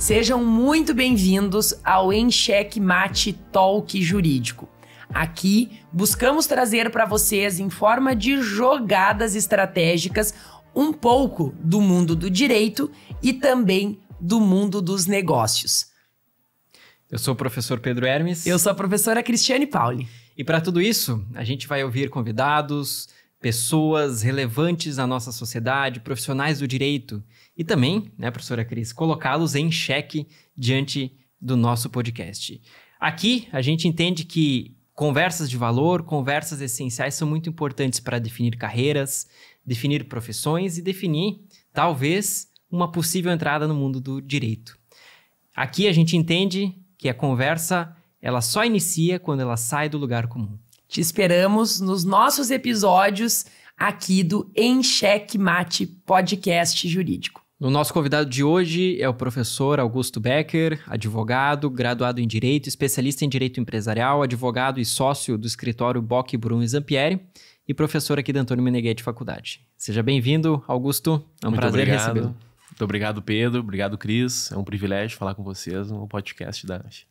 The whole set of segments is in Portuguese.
Sejam muito bem-vindos ao Em Xeque Mate Talk Jurídico. Aqui, buscamos trazer para vocês, em forma de jogadas estratégicas, um pouco do mundo do direito e também do mundo dos negócios. Eu sou o professor Pedro Hermes. Eu sou a professora Cristiane Pauli. E para tudo isso, a gente vai ouvir convidados, pessoas relevantes na nossa sociedade, profissionais do direito e também, né, professora Cris, colocá-los em xeque diante do nosso podcast. Aqui, a gente entende que conversas de valor, conversas essenciais são muito importantes para definir carreiras, definir profissões e definir, talvez, uma possível entrada no mundo do direito. Aqui a gente entende que a conversa, ela só inicia quando ela sai do lugar comum. Te esperamos nos nossos episódios aqui do Em Xeque Mate Podcast Jurídico. O nosso convidado de hoje é o professor Augusto Becker, advogado, graduado em Direito, especialista em Direito Empresarial, advogado e sócio do escritório Bock, Bruno e Zampieri e professor aqui da Antônio Meneghetti Faculdade. Seja bem-vindo, Augusto. É um prazer recebê-lo. Muito obrigado, Pedro. Obrigado, Cris. É um privilégio falar com vocês no podcast da ANCHE.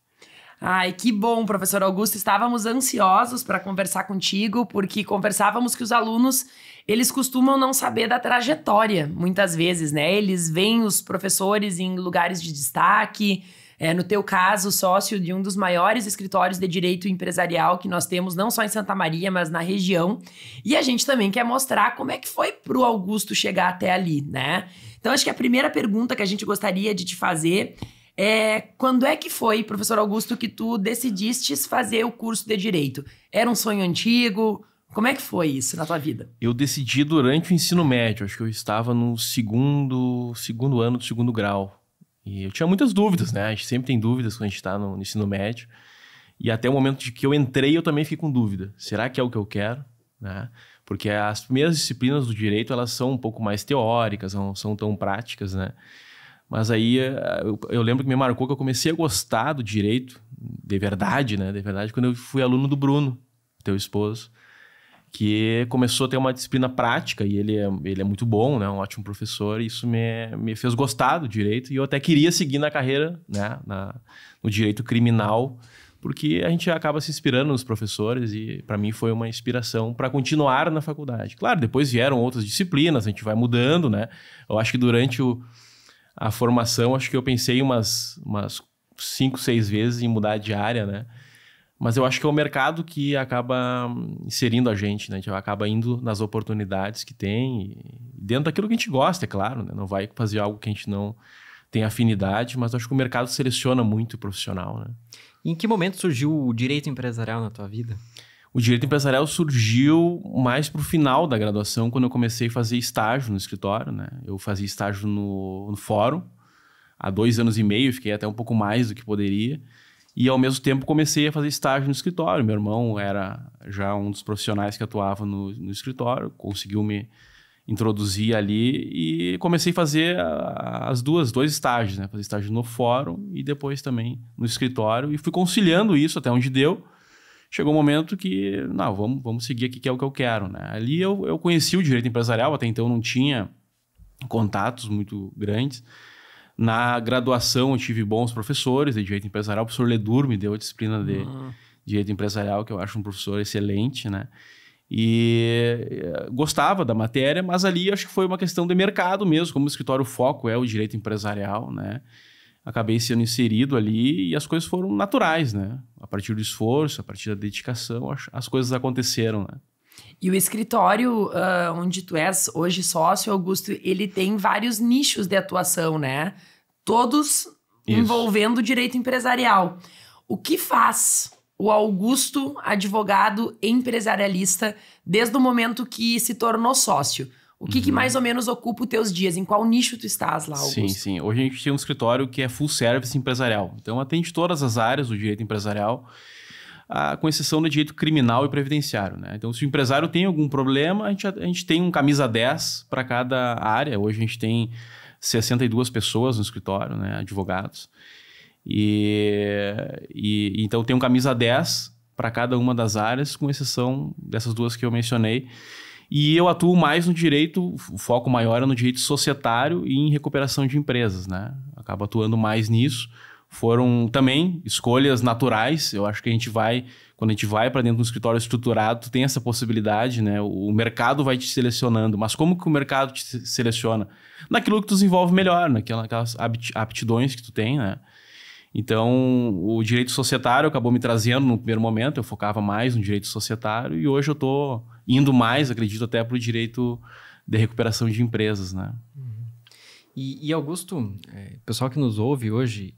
Ai, que bom, professor Augusto. Estávamos ansiosos para conversar contigo, porque conversávamos que os alunos, eles costumam não saber da trajetória, muitas vezes, né? Eles veem os professores em lugares de destaque, no teu caso, sócio de um dos maiores escritórios de direito empresarial que nós temos, não só em Santa Maria, mas na região. E a gente também quer mostrar como é que foi para o Augusto chegar até ali, né? Então, acho que a primeira pergunta que a gente gostaria de te fazer quando é que foi, professor Augusto, que tu decidistes fazer o curso de Direito? Era um sonho antigo? Como é que foi isso na tua vida? Eu decidi durante o ensino médio, acho que eu estava no segundo ano do segundo grau. E eu tinha muitas dúvidas, né? A gente sempre tem dúvidas quando a gente está no ensino médio. E até o momento de que eu entrei, eu também fiquei com dúvida. Será que é o que eu quero? Né? Porque as primeiras disciplinas do direito, elas são um pouco mais teóricas, não são tão práticas, né? Mas aí eu lembro que me marcou que eu comecei a gostar do direito, de verdade, né? De verdade, quando eu fui aluno do Bruno, teu esposo, que começou a ter uma disciplina prática e ele é muito bom, né? Um ótimo professor, e isso me fez gostar do direito e eu até queria seguir na carreira, né? No direito criminal, porque a gente acaba se inspirando nos professores e para mim foi uma inspiração para continuar na faculdade. Claro, depois vieram outras disciplinas, a gente vai mudando, né? Eu acho que durante a formação, acho que eu pensei umas 5, 6 vezes em mudar de área, né? Mas eu acho que é o mercado que acaba inserindo a gente, né? A gente acaba indo nas oportunidades que tem, dentro daquilo que a gente gosta, é claro, né? Não vai fazer algo que a gente não tem afinidade, mas acho que o mercado seleciona muito o profissional, né? E em que momento surgiu o direito empresarial na tua vida? O direito empresarial surgiu mais pro final da graduação, quando eu comecei a fazer estágio no escritório, né? Eu fazia estágio no fórum, há 2 anos e meio, fiquei até um pouco mais do que poderia. E, ao mesmo tempo, comecei a fazer estágio no escritório. Meu irmão era já um dos profissionais que atuava no escritório, conseguiu me introduzir ali e comecei a fazer dois estágios, né? Fazer estágio no fórum e depois também no escritório. E fui conciliando isso até onde deu. Chegou um momento que, não, vamos seguir aqui, que é o que eu quero, né? Ali eu conheci o direito empresarial, até então não tinha contatos muito grandes. Na graduação eu tive bons professores de direito empresarial, o professor Ledur me deu a disciplina de direito empresarial, que eu acho um professor excelente, né? E gostava da matéria, mas ali acho que foi uma questão de mercado mesmo, como o escritório foco é o direito empresarial, né? Acabei sendo inserido ali e as coisas foram naturais, né? A partir do esforço, a partir da dedicação, as coisas aconteceram, né? E o escritório onde tu és hoje sócio, Augusto, ele tem vários nichos de atuação, né? Todos envolvendo o direito empresarial. O que faz o Augusto, advogado empresarialista, desde o momento que se tornou sócio? O que mais ou menos ocupa os teus dias? Em qual nicho tu estás lá, Augusto? Sim. Hoje a gente tem um escritório que é full service empresarial. Então atende todas as áreas do direito empresarial, com exceção do direito criminal e previdenciário, né? Então, se o empresário tem algum problema, a gente tem um camisa 10 para cada área. Hoje a gente tem 62 pessoas no escritório, né? Advogados. Então tem um camisa 10 para cada uma das áreas, com exceção dessas duas que eu mencionei. E eu atuo mais no direito, o foco maior é no direito societário e em recuperação de empresas, né? acabo atuando mais nisso. Foram também escolhas naturais. Eu acho que quando a gente vai para dentro de um escritório estruturado, tu tem essa possibilidade, né? O mercado vai te selecionando. Mas como que o mercado te seleciona? Naquilo que tu desenvolve melhor, naquelas aptidões que tu tem, né? Então, o direito societário acabou me trazendo no primeiro momento. Eu focava mais no direito societário e hoje eu estou indo mais, acredito, até para o direito de recuperação de empresas, né? E Augusto, pessoal que nos ouve hoje,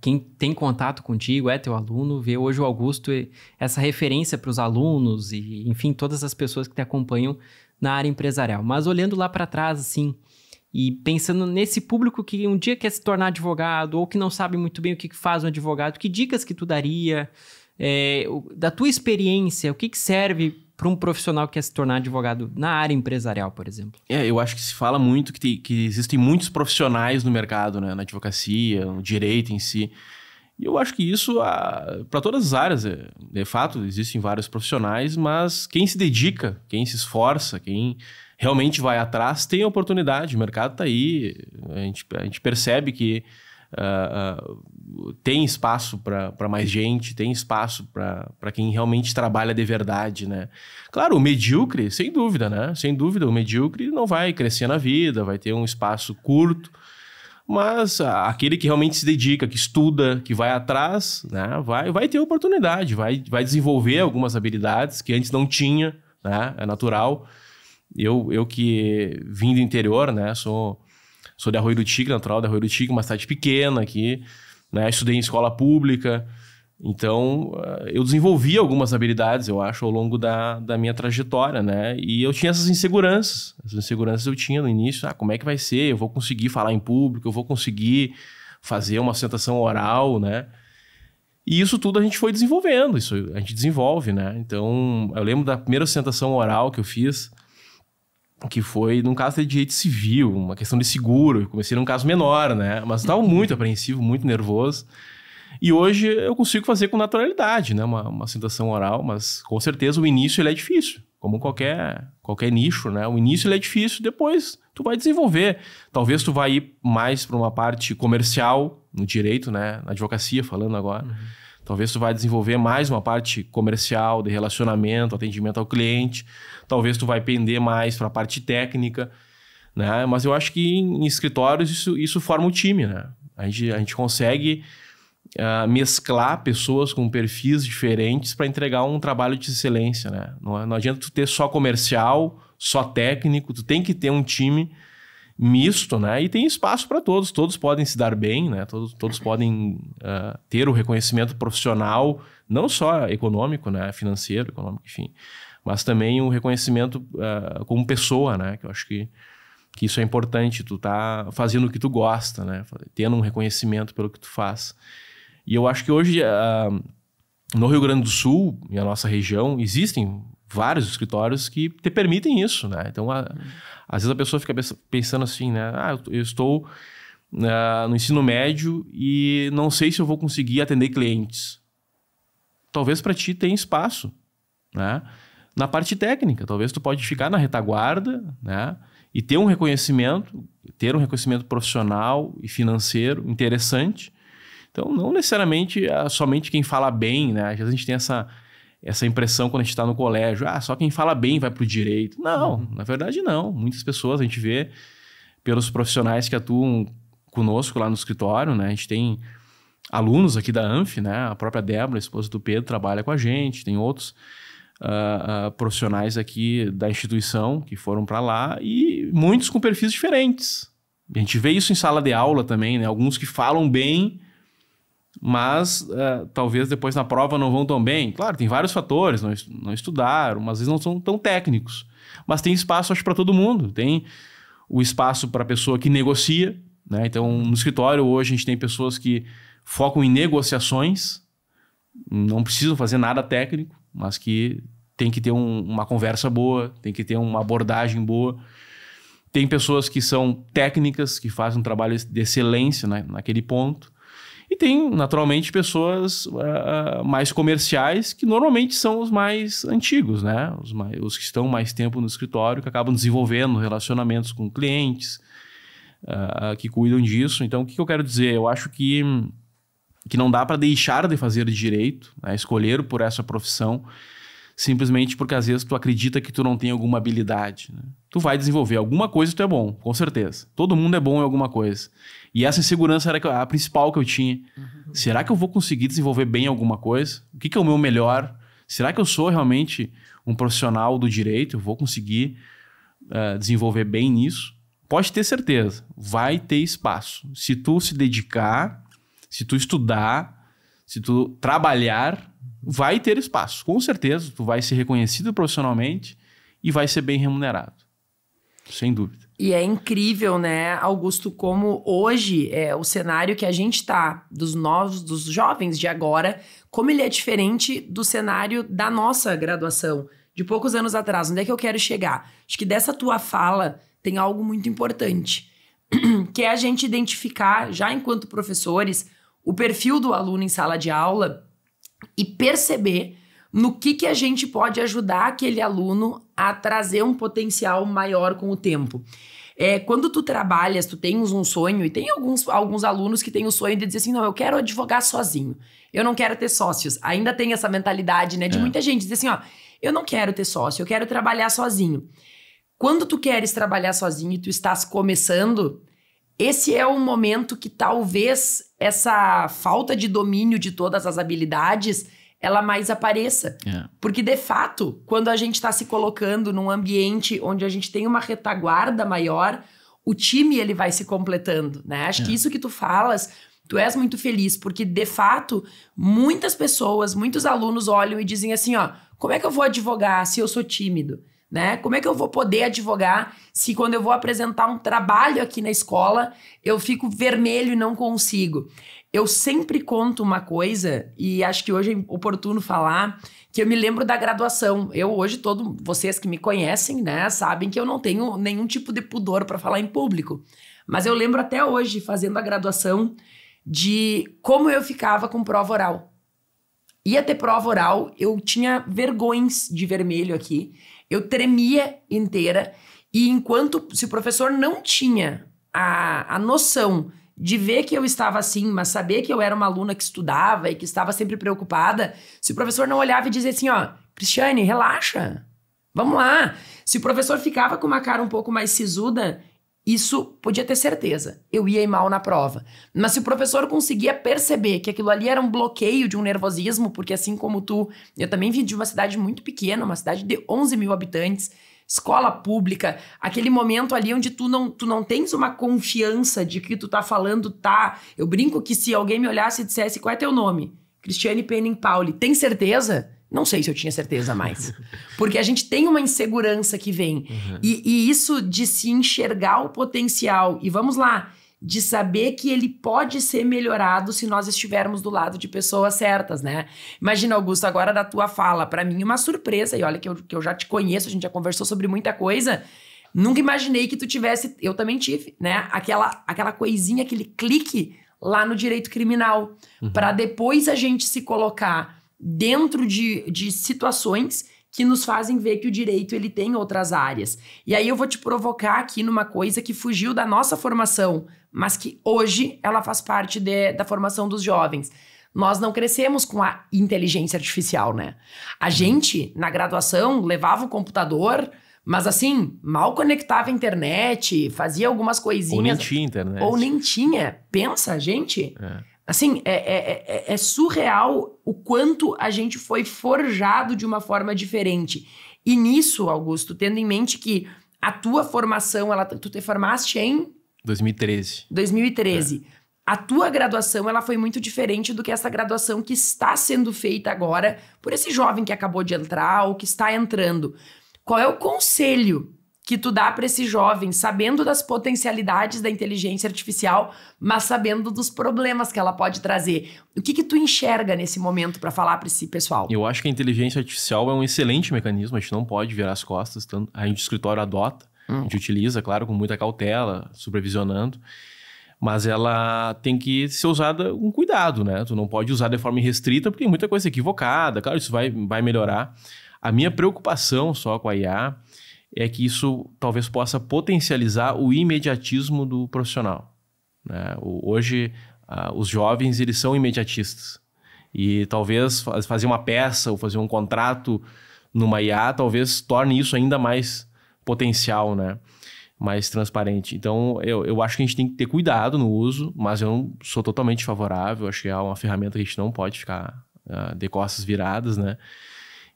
quem tem contato contigo, é teu aluno, vê hoje o Augusto essa referência para os alunos e, enfim, todas as pessoas que te acompanham na área empresarial. Mas olhando lá para trás, assim, e pensando nesse público que um dia quer se tornar advogado ou que não sabe muito bem o que faz um advogado, que dicas que tu daria, da tua experiência, o que serve para um profissional que quer se tornar advogado na área empresarial, por exemplo? Eu acho que se fala muito que existem muitos profissionais no mercado, né? Na advocacia, no direito em si. E eu acho que isso, para todas as áreas, de fato, existem vários profissionais, mas quem se dedica, quem se esforça, quem realmente vai atrás, tem a oportunidade. O mercado está aí, a gente percebe que tem espaço para mais gente, tem espaço para quem realmente trabalha de verdade, né? Claro, o medíocre, sem dúvida, né? Sem dúvida, o medíocre não vai crescer na vida, vai ter um espaço curto, mas aquele que realmente se dedica, que estuda, que vai atrás, né? Vai ter oportunidade, vai desenvolver algumas habilidades que antes não tinha, né? É natural. Eu que vim do interior, né? Sou de Arroio do Tigre, natural de Arroio do Tigre, uma cidade pequena aqui, né? Estudei em escola pública, então eu desenvolvi algumas habilidades, eu acho, ao longo da minha trajetória, né? E eu tinha essas inseguranças eu tinha no início, como é que vai ser? Eu vou conseguir falar em público, eu vou conseguir fazer uma sustentação oral, né? E isso tudo a gente foi desenvolvendo, isso a gente desenvolve, né? Então, eu lembro da primeira sustentação oral que eu fiz, que foi num caso de direito civil, uma questão de seguro. Eu comecei num caso menor, né? Mas estava muito apreensivo, muito nervoso. E hoje eu consigo fazer com naturalidade, né? Uma sustentação oral, mas com certeza o início ele é difícil. Como qualquer nicho, né? O início ele é difícil, depois tu vai desenvolver. Talvez tu vai ir mais para uma parte comercial no direito, né? Na advocacia, falando agora. Talvez tu vai desenvolver mais uma parte comercial, de relacionamento, atendimento ao cliente. Talvez tu vai pender mais para a parte técnica, né? Mas eu acho que em escritórios isso forma um time, né? A gente consegue mesclar pessoas com perfis diferentes para entregar um trabalho de excelência, né? Não adianta tu ter só comercial, só técnico. Tu tem que ter um time misto, né? E tem espaço para todos podem se dar bem, né? Todos podem ter o reconhecimento profissional, não só econômico, né? Financeiro, econômico, enfim, mas também o reconhecimento como pessoa, né? Que eu acho que isso é importante, tu tá fazendo o que tu gosta, né? Tendo um reconhecimento pelo que tu faz. E eu acho que hoje, no Rio Grande do Sul, e a nossa região, existem vários escritórios que te permitem isso, né? Então, às vezes a pessoa fica pensando assim, né? Eu estou no ensino médio e não sei se eu vou conseguir atender clientes. Talvez para ti tenha espaço, né? Na parte técnica, talvez tu pode ficar na retaguarda, né? E ter um reconhecimento profissional e financeiro interessante. Então, não necessariamente somente quem fala bem, né? Às vezes a gente tem essa impressão quando a gente está no colégio, só quem fala bem vai para o direito. Não, na verdade não. Muitas pessoas a gente vê pelos profissionais que atuam conosco lá no escritório, né? A gente tem alunos aqui da ANF, né? A própria Débora, a esposa do Pedro, trabalha com a gente. Tem outros profissionais aqui da instituição que foram para lá e muitos com perfis diferentes. A gente vê isso em sala de aula também, né? Alguns que falam bem, mas talvez depois na prova não vão tão bem. Claro, tem vários fatores, não estudaram, às vezes não são tão técnicos. Mas tem espaço, acho, para todo mundo. Tem o espaço para a pessoa que negocia, né? Então, no escritório hoje a gente tem pessoas que focam em negociações, não precisam fazer nada técnico, mas que tem que ter uma conversa boa, tem que ter uma abordagem boa. Tem pessoas que são técnicas, que fazem um trabalho de excelência, né, naquele ponto. E tem, naturalmente, pessoas mais comerciais, que normalmente são os mais antigos, né? Os que estão mais tempo no escritório, que acabam desenvolvendo relacionamentos com clientes, que cuidam disso. Então, o que eu quero dizer? Eu acho que não dá para deixar de fazer direito, né? Escolher por essa profissão, simplesmente porque às vezes tu acredita que tu não tem alguma habilidade, né? Tu vai desenvolver alguma coisa, tu é bom, com certeza. Todo mundo é bom em alguma coisa. E essa insegurança era a principal que eu tinha. Será que eu vou conseguir desenvolver bem alguma coisa? O que é o meu melhor? Será que eu sou realmente um profissional do direito? Eu vou conseguir desenvolver bem nisso? Pode ter certeza, vai ter espaço. Se tu se dedicar, se tu estudar, se tu trabalhar, vai ter espaço. Com certeza, tu vai ser reconhecido profissionalmente e vai ser bem remunerado. Sem dúvida. E é incrível, né, Augusto, como hoje o cenário que a gente tá, dos jovens de agora, como ele é diferente do cenário da nossa graduação, de poucos anos atrás. Onde é que eu quero chegar? Acho que dessa tua fala tem algo muito importante, que é a gente identificar, já enquanto professores, o perfil do aluno em sala de aula e perceber no que a gente pode ajudar aquele aluno a trazer um potencial maior com o tempo. Quando tu trabalhas, tu tens um sonho, e tem alguns alunos que têm o sonho de dizer assim, não, eu quero advogar sozinho, eu não quero ter sócios. Ainda tem essa mentalidade, né, de muita gente dizer assim, ó, eu não quero ter sócio, eu quero trabalhar sozinho. Quando tu queres trabalhar sozinho e tu estás começando, esse é o momento que talvez essa falta de domínio de todas as habilidades ela mais apareça. Porque, de fato, quando a gente está se colocando num ambiente onde a gente tem uma retaguarda maior, o time ele vai se completando, né? Acho que isso que tu falas, tu és muito feliz, porque, de fato, muitas pessoas, muitos alunos olham e dizem assim, ó, como é que eu vou advogar se eu sou tímido? Né? Como é que eu vou poder advogar se quando eu vou apresentar um trabalho aqui na escola, eu fico vermelho e não consigo? Eu sempre conto uma coisa, e acho que hoje é oportuno falar, que eu me lembro da graduação. Eu hoje, vocês que me conhecem, né, sabem que eu não tenho nenhum tipo de pudor para falar em público. Mas eu lembro até hoje, fazendo a graduação, de como eu ficava com prova oral. Ia ter prova oral, eu tinha vergões de vermelho aqui, eu tremia inteira, e se o professor não tinha a noção de ver que eu estava assim, mas saber que eu era uma aluna que estudava e que estava sempre preocupada, se o professor não olhava e dizia assim, ó, Cristiane, relaxa, vamos lá. Se o professor ficava com uma cara um pouco mais sisuda, isso podia ter certeza, eu ia ir mal na prova. Mas se o professor conseguia perceber que aquilo ali era um bloqueio de um nervosismo, porque assim como tu, eu também vim de uma cidade muito pequena, uma cidade de 11 mil habitantes, escola pública, aquele momento ali onde tu não tens uma confiança de que tu tá falando, tá? Eu brinco que se alguém me olhasse e dissesse, qual é teu nome? Cristiane Penning Pauli. Tem certeza? Não sei se eu tinha certeza mais. Porque a gente tem uma insegurança que vem. E isso de se enxergar o potencial, e vamos lá, de saber que ele pode ser melhorado se nós estivermos do lado de pessoas certas, né? Imagina, Augusto, agora da tua fala, pra mim uma surpresa, e olha que eu já te conheço, a gente já conversou sobre muita coisa, nunca imaginei que tu tivesse, eu também tive, né? Aquela coisinha, aquele clique lá no direito criminal, pra depois a gente se colocar dentro de situações que nos fazem ver que o direito ele tem outras áreas. E aí eu vou te provocar aqui numa coisa que fugiu da nossa formação, mas que hoje ela faz parte da formação dos jovens. Nós não crescemos com a inteligência artificial, né? A gente, na graduação, levava o computador, mas assim, mal conectava a internet, fazia algumas coisinhas. Ou nem tinha internet. Ou nem tinha. Pensa, gente... Assim, é surreal o quanto a gente foi forjado de uma forma diferente. E nisso, Augusto, tendo em mente que a tua formação, tu te formaste em... 2013. 2013. A tua graduação, ela foi muito diferente do que essa graduação que está sendo feita agora por esse jovem que acabou de entrar ou que está entrando. Qual é o conselho que tu dá para esse jovem, sabendo das potencialidades da inteligência artificial, mas sabendo dos problemas que ela pode trazer? O que tu enxerga nesse momento para falar para esse pessoal? Eu acho que a inteligência artificial é um excelente mecanismo, a gente não pode virar as costas, a gente, o escritório adota, a gente utiliza, claro, com muita cautela, supervisionando, mas ela tem que ser usada com cuidado, né? Tu não pode usar de forma irrestrita, porque tem muita coisa equivocada, claro, isso vai melhorar. A minha preocupação só com a IA é que isso talvez possa potencializar o imediatismo do profissional, né? Hoje, os jovens, eles são imediatistas. E talvez fazer uma peça ou fazer um contrato numa IA, talvez torne isso ainda mais potencial, né? Mais transparente. Então, eu acho que a gente tem que ter cuidado no uso, mas eu não sou totalmente favorável. Acho que é uma ferramenta que a gente não pode ficar de costas viradas, né?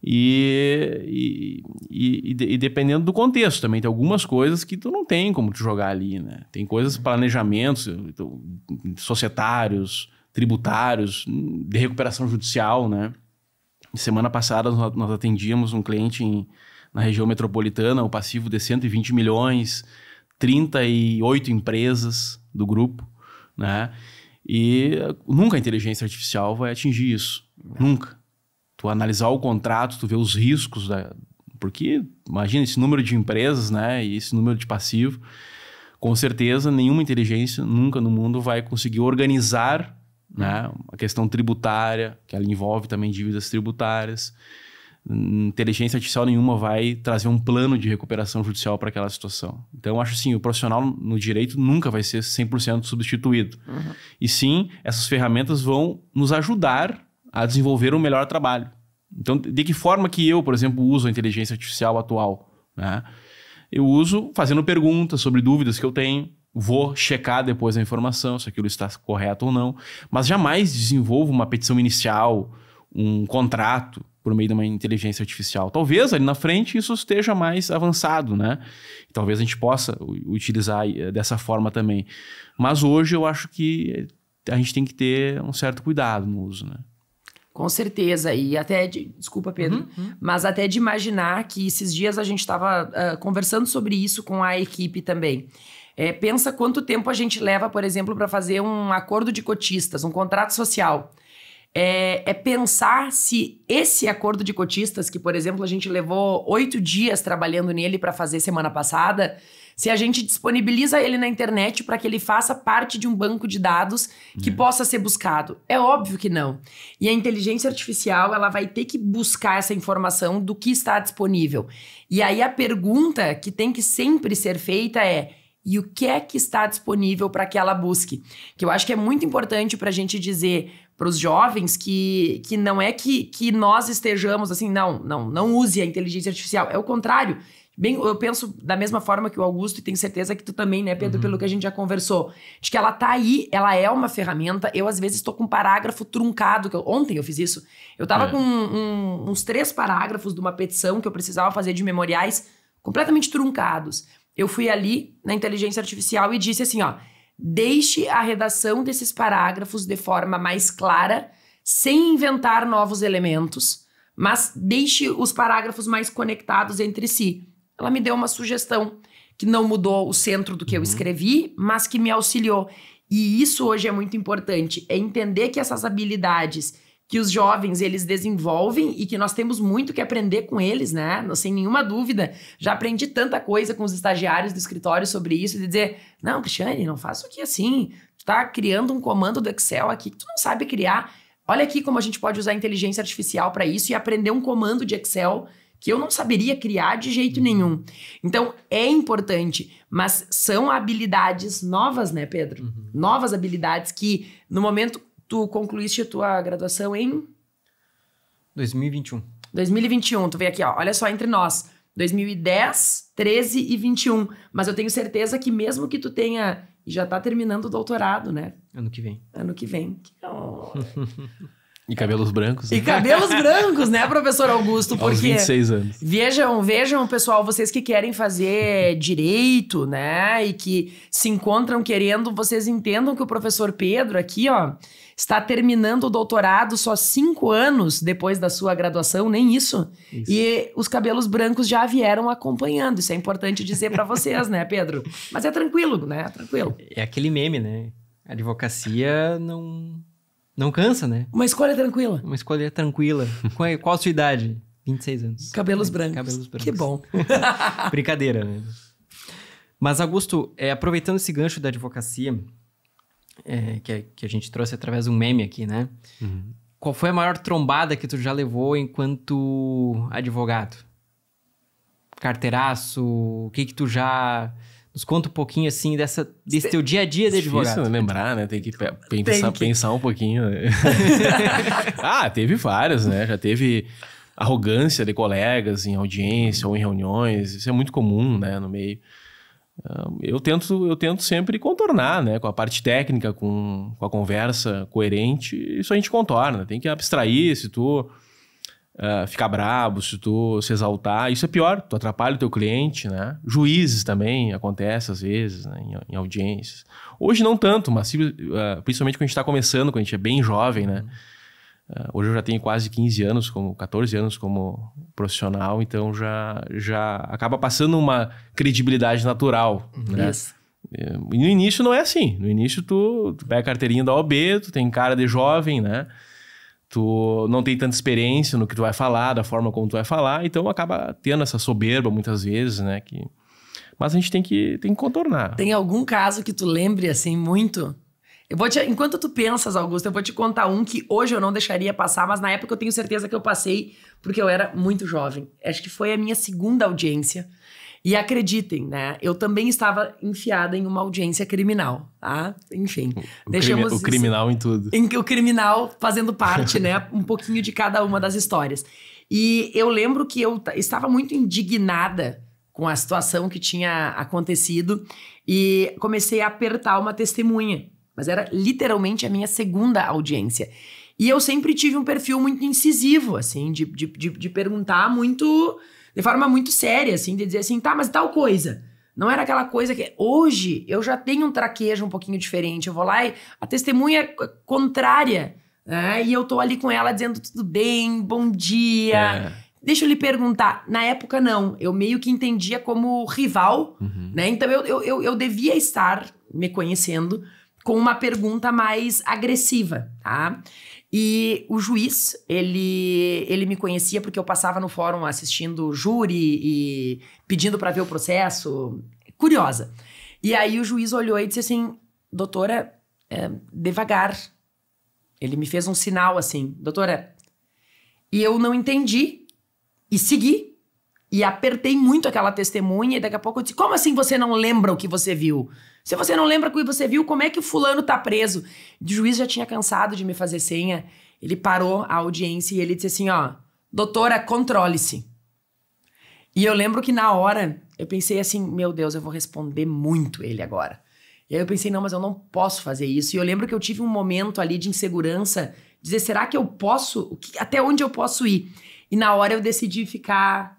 E dependendo do contexto também, tem algumas coisas que tu não tem como tu jogar ali, né? Tem coisas, planejamentos societários, tributários, de recuperação judicial, né? Semana passada nós atendíamos um cliente na região metropolitana, o passivo de 120 milhões, 38 empresas do grupo, né? E nunca a inteligência artificial vai atingir isso. Nunca. Tu analisar o contrato, tu ver os riscos, porque imagina esse número de empresas, né? E esse número de passivo, com certeza nenhuma inteligência nunca no mundo vai conseguir organizar, né, a questão tributária, que ela envolve também dívidas tributárias. Inteligência artificial nenhuma vai trazer um plano de recuperação judicial para aquela situação. Então, eu acho assim, o profissional no direito nunca vai ser 100% substituído. E sim, essas ferramentas vão nos ajudar a desenvolver um melhor trabalho. Então, de que forma que eu, por exemplo, uso a inteligência artificial atual, né? Eu uso fazendo perguntas sobre dúvidas que eu tenho, vou checar depois a informação, se aquilo está correto ou não, mas jamais desenvolvo uma petição inicial, um contrato por meio de uma inteligência artificial. Talvez ali na frente isso esteja mais avançado, né? Talvez a gente possa utilizar dessa forma também. Mas hoje eu acho que a gente tem que ter um certo cuidado no uso, né? Com certeza, e até, desculpa Pedro, mas até de imaginar que esses dias a gente estava conversando sobre isso com a equipe também. Pensa quanto tempo a gente leva, por exemplo, para fazer um acordo de cotistas, um contrato social. Pensar se esse acordo de cotistas, que por exemplo a gente levou 8 dias trabalhando nele para fazer semana passada, se a gente disponibiliza ele na internet para que ele faça parte de um banco de dados que possa ser buscado. É óbvio que não. E a inteligência artificial, ela vai ter que buscar essa informação do que está disponível. E aí a pergunta que tem que sempre ser feita é: e o que é que está disponível para que ela busque? Que eu acho que é muito importante para a gente dizer para os jovens que não é que nós estejamos assim, não use a inteligência artificial. É o contrário. Eu penso da mesma forma que o Augusto, e tenho certeza que tu também, né, Pedro, pelo que a gente já conversou, de que ela tá aí, ela é uma ferramenta. Eu, às vezes, estou com um parágrafo truncado. Ontem eu fiz isso. Eu tava com uns 3 parágrafos de uma petição que eu precisava fazer de memoriais completamente truncados. Eu fui ali na inteligência artificial e disse assim, ó: deixe a redação desses parágrafos de forma mais clara, sem inventar novos elementos, mas deixe os parágrafos mais conectados entre si. Ela me deu uma sugestão que não mudou o centro do que eu escrevi, mas que me auxiliou. E isso hoje é muito importante, é entender que essas habilidades que os jovens, eles desenvolvem e que nós temos muito que aprender com eles, né? Sem nenhuma dúvida. Já aprendi tanta coisa com os estagiários do escritório sobre isso, de dizer: não, Cristiane, não faça aqui assim. Tu tá criando um comando do Excel aqui que tu não sabe criar. Olha aqui como a gente pode usar a inteligência artificial para isso e aprender um comando de Excel que eu não saberia criar de jeito nenhum. Então, é importante, mas são habilidades novas, né, Pedro? Novas habilidades que, no momento, tu concluíste a tua graduação em 2021. 2021, tu vê aqui, ó, olha só, entre nós, 2010, 13 e 21. Mas eu tenho certeza que mesmo que tu tenha, e já tá terminando o doutorado, né? Ano que vem. Ano que vem. Oh. E cabelos brancos. Né? E cabelos brancos, né, professor Augusto? Porque aos 26 anos. Vejam, pessoal, vocês que querem fazer direito, né, e que se encontram querendo, vocês entendam que o professor Pedro aqui, ó, está terminando o doutorado só 5 anos depois da sua graduação, nem isso. E os cabelos brancos já vieram acompanhando. Isso é importante dizer para vocês, né, Pedro? Mas é tranquilo, né? Tranquilo. É aquele meme, né? A advocacia não cansa, né? Uma escolha tranquila. Uma escolha tranquila. Qual a sua idade? 26 anos. Cabelos brancos. Cabelos brancos. Que bom. Brincadeira, né? Mas, Augusto, aproveitando esse gancho da advocacia, que a gente trouxe através de um meme aqui, né? Qual foi a maior trombada que tu já levou enquanto advogado? carteiraço? O que tu já... Nos conta um pouquinho, assim, desse teu dia a dia de advogado. Difícil lembrar, né? Tem que pensar um pouquinho. Né? Teve várias, né? Já teve arrogância de colegas em audiência ou em reuniões. Isso é muito comum, né? No meio. Eu tento sempre contornar, né? Com a parte técnica, com a conversa coerente. Isso a gente contorna. Tem que abstrair se tu... ficar brabo, se tu se exaltar, isso é pior, tu atrapalha o teu cliente, né? Juízes também acontece às vezes, né? Em audiências. Hoje não tanto, mas principalmente quando a gente está começando, quando a gente é bem jovem, né? Hoje eu já tenho quase 14 anos como profissional, então já acaba passando uma credibilidade natural, né? Isso. E no início não é assim, no início tu pega a carteirinha da OAB, tu tem cara de jovem, né? Tu não tem tanta experiência no que tu vai falar, da forma como tu vai falar, então acaba tendo essa soberba muitas vezes, né? Mas a gente tem que contornar. Tem algum caso que tu lembre, assim, muito? Enquanto tu pensas, Augusto, eu vou te contar um que hoje eu não deixaria passar, mas na época eu tenho certeza que eu passei porque eu era muito jovem. Acho que foi a minha segunda audiência. E acreditem, né? Eu também estava enfiada em uma audiência criminal, tá? Enfim, deixamos o criminal em tudo. O criminal fazendo parte, né? Um pouquinho de cada uma das histórias. E eu lembro que eu estava muito indignada com a situação que tinha acontecido e comecei a apertar uma testemunha. Mas era literalmente a minha segunda audiência. E eu sempre tive um perfil muito incisivo, assim, de perguntar muito... de forma muito séria, assim, de dizer assim, tá, mas tal coisa. Não era aquela coisa que... Hoje, eu já tenho um traquejo um pouquinho diferente. Eu vou lá e a testemunha é contrária, né? E eu tô ali com ela dizendo, tudo bem, bom dia. Deixa eu lhe perguntar. Na época, não. Eu meio que entendia como rival, né? Então, eu devia estar me conhecendo com uma pergunta mais agressiva, tá? E o juiz, ele me conhecia porque eu passava no fórum assistindo júri e pedindo para ver o processo. Curiosa. E aí o juiz olhou e disse assim, doutora, devagar. Ele me fez um sinal assim, doutora. E eu não entendi e segui. E apertei muito aquela testemunha e daqui a pouco eu disse, como assim você não lembra o que você viu? Se você não lembra o que você viu, como é que o fulano tá preso? O juiz já tinha cansado de me fazer senha. Ele parou a audiência e ele disse assim, ó, doutora, controle-se. E eu lembro que na hora eu pensei assim, meu Deus, eu vou responder muito ele agora. E aí eu pensei, não, mas eu não posso fazer isso. E eu lembro que eu tive um momento ali de insegurança, dizer, será que eu posso? Até onde eu posso ir? E na hora eu decidi ficar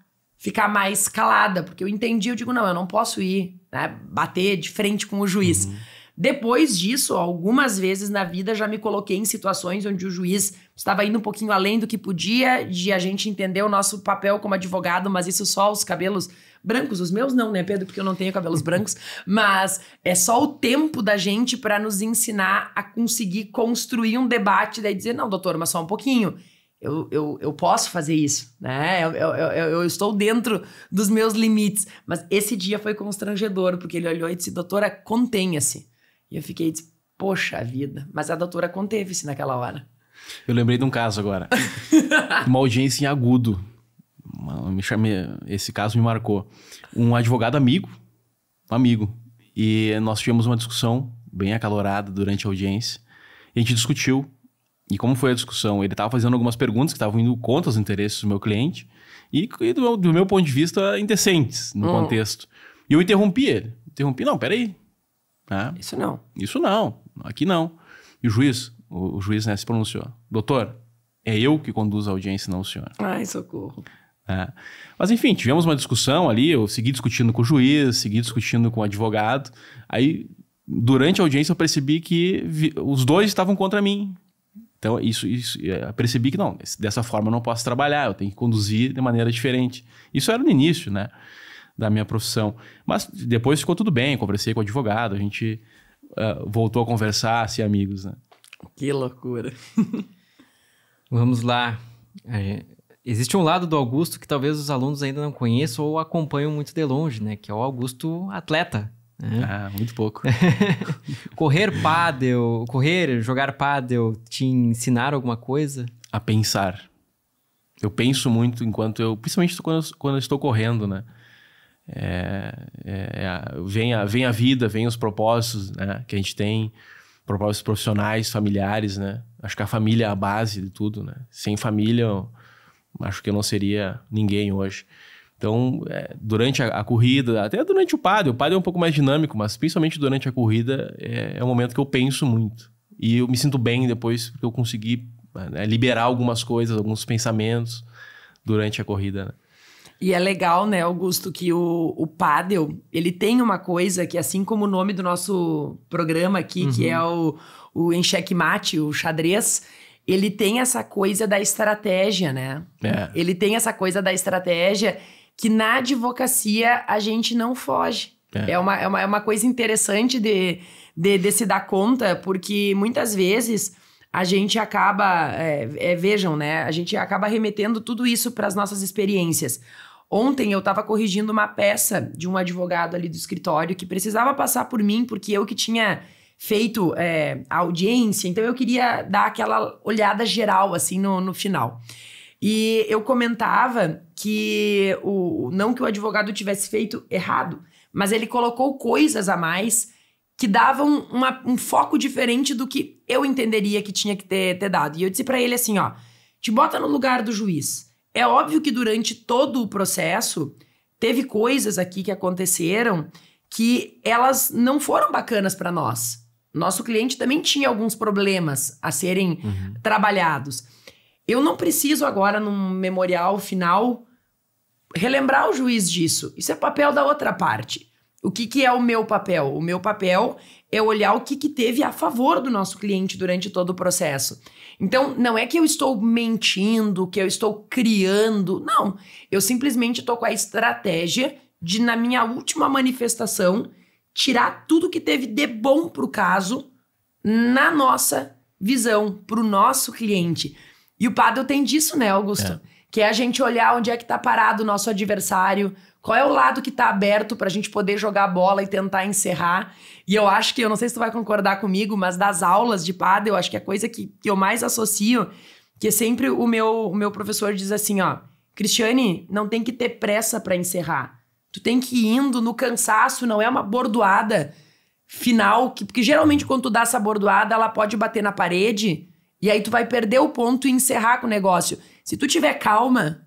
mais calada, porque eu entendi, eu digo, não, eu não posso ir, né, bater de frente com o juiz. Depois disso, algumas vezes na vida já me coloquei em situações onde o juiz estava indo um pouquinho além do que podia, de a gente entender o nosso papel como advogado, mas isso só os cabelos brancos, os meus não, né, Pedro, porque eu não tenho cabelos brancos, mas é só o tempo da gente para nos ensinar a conseguir construir um debate, daí dizer, não, doutor, mas só um pouquinho. Eu posso fazer isso, né? Eu estou dentro dos meus limites. Mas esse dia foi constrangedor, porque ele olhou e disse, doutora, contenha-se. E eu fiquei, disse, poxa vida. Mas a doutora conteve-se naquela hora. Eu lembrei de um caso agora. Uma audiência em agudo. Esse caso me marcou. Um advogado amigo. E nós tivemos uma discussão bem acalorada durante a audiência. E a gente discutiu. E como foi a discussão? Ele estava fazendo algumas perguntas que estavam indo contra os interesses do meu cliente e do meu ponto de vista, indecentes no contexto. E eu interrompi ele. Não, peraí. Isso não. Isso não. Aqui não. E o juiz, né, se pronunciou. Doutor, é eu que conduzo a audiência, não o senhor. Ai, socorro. Mas enfim, tivemos uma discussão ali, eu segui discutindo com o juiz, segui discutindo com o advogado. Aí, durante a audiência, eu percebi que os dois estavam contra mim. Então, eu percebi que não, dessa forma eu não posso trabalhar, eu tenho que conduzir de maneira diferente. Isso era no início, né, da minha profissão. Mas depois ficou tudo bem, conversei com o advogado, a gente voltou a conversar, a ser amigos, né. Que loucura. Vamos lá. Existe um lado do Augusto que talvez os alunos ainda não conheçam ou acompanham muito de longe, né, que é o Augusto atleta. Muito pouco. Jogar pádel, te ensinaram alguma coisa? A pensar. Eu penso muito principalmente quando eu estou correndo, né? Vem a vida, vem os propósitos, né, que a gente tem, propósitos profissionais, familiares, né? Acho que a família é a base de tudo, né? Sem família, eu acho que eu não seria ninguém hoje. Então, durante a corrida, até durante o pádel é um pouco mais dinâmico, mas principalmente durante a corrida é um momento que eu penso muito. E eu me sinto bem depois porque eu consegui, né, liberar algumas coisas, alguns pensamentos durante a corrida, né? E é legal, né, Augusto, que o pádel, ele tem uma coisa que, assim como o nome do nosso programa aqui, que é o em xeque-mate, o xadrez, ele tem essa coisa da estratégia, né? Ele tem essa coisa da estratégia que na advocacia a gente não foge. É uma coisa interessante de se dar conta, porque muitas vezes a gente acaba, vejam, né? A gente acaba remetendo tudo isso para as nossas experiências. Ontem eu estava corrigindo uma peça de um advogado ali do escritório que precisava passar por mim, porque eu que tinha feito a audiência, então eu queria dar aquela olhada geral, assim, no final. E eu comentava que, não que o advogado tivesse feito errado, mas ele colocou coisas a mais que davam um foco diferente do que eu entenderia que tinha que ter dado. E eu disse para ele assim, ó, te bota no lugar do juiz. É óbvio que durante todo o processo teve coisas aqui que aconteceram que elas não foram bacanas para nós. Nosso cliente também tinha alguns problemas a serem trabalhados. Eu não preciso agora, num memorial final, relembrar o juiz disso. Isso é papel da outra parte. O que é o meu papel? O meu papel é olhar o que teve a favor do nosso cliente durante todo o processo. Então, não é que eu estou mentindo, que eu estou criando. Não. Eu simplesmente estou com a estratégia de, na minha última manifestação, tirar tudo que teve de bom para o caso na nossa visão, para o nosso cliente. E o pádel tem disso, né, Augusto? Que é a gente olhar onde é que está parado o nosso adversário, qual é o lado que está aberto para a gente poder jogar a bola e tentar encerrar. E eu acho que, eu não sei se tu vai concordar comigo, mas das aulas de pádel, eu acho que a coisa que eu mais associo, que sempre o meu professor diz assim, ó, Cristiane, não tem que ter pressa para encerrar. Tu tem que ir indo no cansaço, não é uma bordoada final, porque geralmente quando tu dá essa bordoada, ela pode bater na parede e aí tu vai perder o ponto e encerrar com o negócio. Se tu tiver calma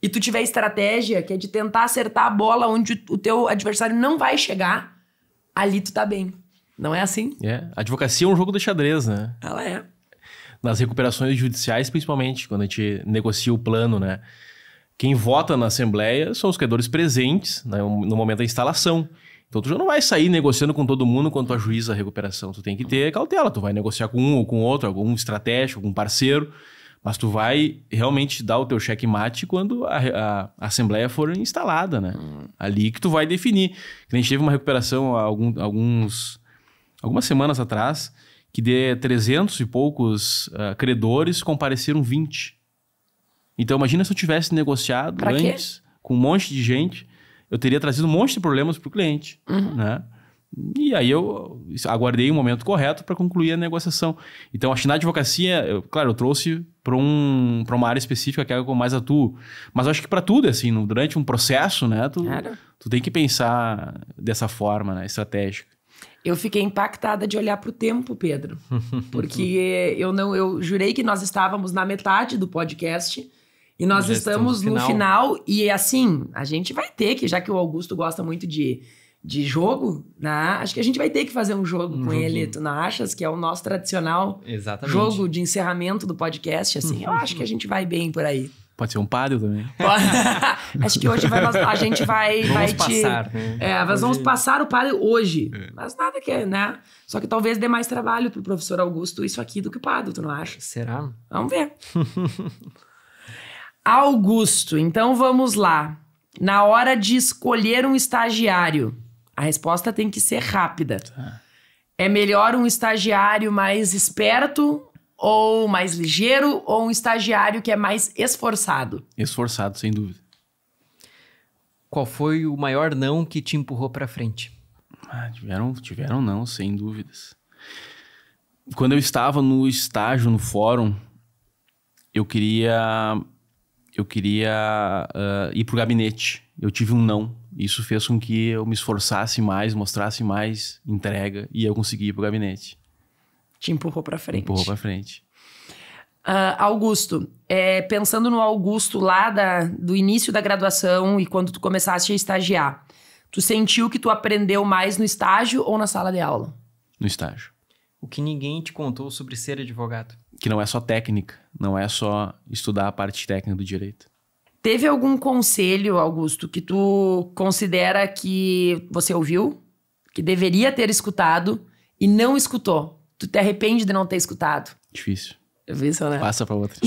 e tu tiver estratégia, que é de tentar acertar a bola onde o teu adversário não vai chegar, ali tu tá bem. Não é assim? A advocacia é um jogo de xadrez, né? Ela é. Nas recuperações judiciais, principalmente, quando a gente negocia o plano, né? Quem vota na Assembleia são os credores presentes, né, no momento da instalação. Então, tu já não vai sair negociando com todo mundo quando tu ajuiza a recuperação. Tu tem que ter cautela. Tu vai negociar com um ou com outro, algum estratégico, algum parceiro. Mas tu vai realmente dar o teu checkmate quando a Assembleia for instalada, né? Ali que tu vai definir. A gente teve uma recuperação há algumas semanas atrás, que de 300 e poucos credores compareceram 20. Então, imagina se eu tivesse negociado antes com um monte de gente, eu teria trazido um monte de problemas para o cliente, né? E aí eu aguardei o momento correto para concluir a negociação. Então, acho que na advocacia, eu trouxe para uma área específica que é a que eu mais atuo. Mas eu acho que para tudo, assim, durante um processo, né? Tu tem que pensar dessa forma, né? Estratégica. Eu fiquei impactada de olhar para o tempo, Pedro. Porque eu jurei que nós estávamos na metade do podcast e nós estamos no final. E assim, a gente vai ter que, já que o Augusto gosta muito de jogo, né? Acho que a gente vai ter que fazer um jogo com ele. Tu não achas que é o nosso tradicional jogo de encerramento do podcast? Assim, eu acho que a gente vai bem por aí. Pode ser um pádel também. Acho que hoje a gente vai... passar, né? Nós vamos passar o pádel hoje. Mas nada que, né? Só que talvez dê mais trabalho pro professor Augusto isso aqui do que o pádel, tu não acha? Será? Vamos ver. Augusto, então vamos lá. Na hora de escolher um estagiário, a resposta tem que ser rápida. É melhor um estagiário mais esperto ou mais ligeiro, ou um estagiário que é mais esforçado? Esforçado, sem dúvida. Qual foi o maior não que te empurrou pra frente? Tiveram não, sem dúvidas. Quando eu estava no estágio, no fórum, eu queria ir pro gabinete. Eu tive um não Isso fez com que eu me esforçasse mais, mostrasse mais entrega e eu consegui ir pro gabinete. Te empurrou pra frente. Empurrou pra frente. Augusto, pensando no Augusto lá do início da graduação e quando tu começaste a estagiar, tu sentiu que tu aprendeu mais no estágio ou na sala de aula? No estágio. O que ninguém te contou sobre ser advogado? Que não é só técnica, não é só estudar a parte técnica do direito. Teve algum conselho, Augusto, que tu considera que você ouviu, que deveria ter escutado e não escutou? Tu te arrepende de não ter escutado? Difícil. Eu vi isso, né? Passa pra outra.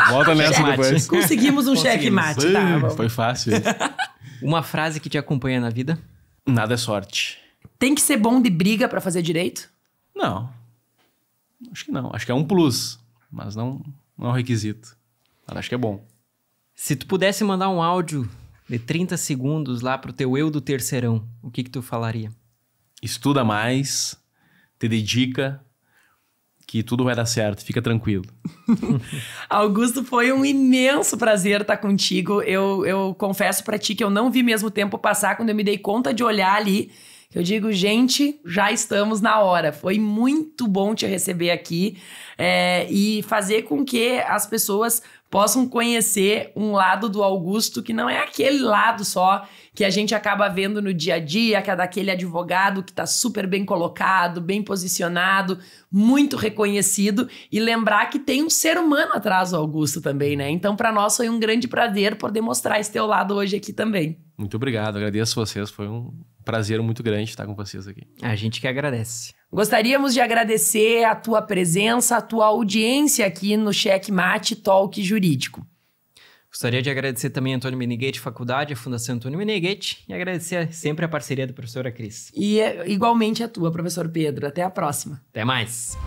Volta nessa depois. Conseguimos um checkmate, tá? Vamos. Foi fácil. Uma frase que te acompanha na vida? Nada é sorte. Tem que ser bom de briga pra fazer direito? Não. Acho que não. Acho que é um plus, mas não é um requisito. Mas acho que é bom. Se tu pudesse mandar um áudio de 30 segundos lá pro teu eu do terceirão, o que tu falaria? Estuda mais, te dedica, que tudo vai dar certo, fica tranquilo. Augusto, foi um imenso prazer estar contigo. Eu confesso pra ti que eu não vi mesmo o tempo passar quando eu me dei conta de olhar ali. Eu digo, gente, já estamos na hora. Foi muito bom te receber aqui e fazer com que as pessoas possam conhecer um lado do Augusto que não é aquele lado só que a gente acaba vendo no dia a dia, que é daquele advogado que está super bem colocado, bem posicionado, muito reconhecido, e lembrar que tem um ser humano atrás do Augusto também, né? Então, para nós foi um grande prazer poder mostrar esse teu lado hoje aqui também. Muito obrigado, agradeço vocês, foi um prazer muito grande estar com vocês aqui. A gente que agradece. Gostaríamos de agradecer a tua presença, a tua audiência aqui no Checkmate Talk Jurídico. Gostaria de agradecer também a Antônio Meneghetti Faculdade, a Fundação Antônio Meneghetti, e agradecer sempre a parceria da professora Cris. E igualmente a tua, professor Pedro. Até a próxima. Até mais!